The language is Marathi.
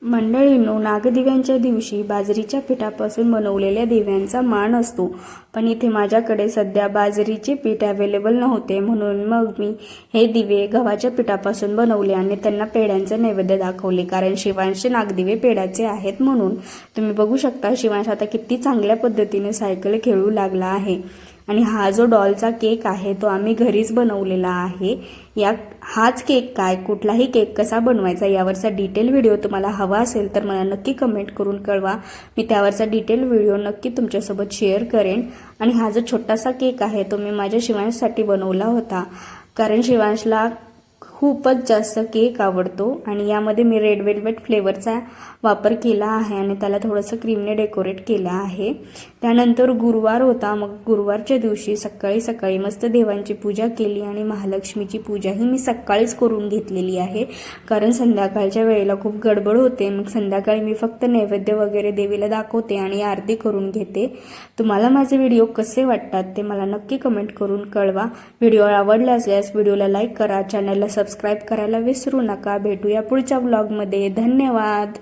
मंडळींनो, नागदिव्यांच्या दिवशी बाजरीच्या पिठापासून बनवलेल्या दिव्यांचा मान असतो, पण इथे माझ्याकडे सध्या बाजरीचे पीठ अवेलेबल नव्हते, म्हणून मग मी हे दिवे गव्हाच्या पिठापासून बनवले आणि त्यांना पेढ्यांचे नैवेद्य दाखवले. कारण शिवांशचे नागदिवे पेढ्याचे आहेत म्हणून. तुम्ही बघू शकता शिवांश आता किती चांगल्या पद्धतीने सायकल खेळू लागला आहे. आणि हा जो डॉलचा केक आहे तो आम्ही घरीच बनवलेला आहे. हाच केक काय, कुठलाही केक कसा बनवायचा यावरचा डिटेल व्हिडिओ तुम्हाला हवा असेल तर मला नक्की कमेंट करून कळवा. मी त्यावरचा डिटेल व्हिडिओ नक्की तुमच्यासोबत शेअर करेन. आणि हा जो छोटासा केक आहे तो मी माझ्या शिवांशसाठी बनवला होता, कारण शिवांशला खूपच जास्त केक आवडतो. आणि यामध्ये मी रेड वेल्वेट फ्लेवरचा वापर केला आहे आणि त्याला थोडंसं क्रीमने डेकोरेट केलं आहे. त्यानंतर गुरुवार होता, मग गुरुवारच्या दिवशी सकाळी सकाळी मस्त देवांची पूजा केली आणि महालक्ष्मीची पूजाही मी सकाळीच करून घेतलेली आहे, कारण संध्याकाळच्या वेळेला खूप गडबड होते. मग संध्याकाळी मी फक्त नैवेद्य वगैरे देवीला दाखवते आणि आरती करून घेते. तुम्हाला माझे व्हिडिओ कसे वाटतात ते मला नक्की कमेंट करून कळवा. व्हिडिओ आवडला असल्यास व्हिडिओला लाईक करा, चॅनलला सबस्क्राईब करायला विसरू नका. भेटूया पुढच्या व्लॉगमध्ये. धन्यवाद.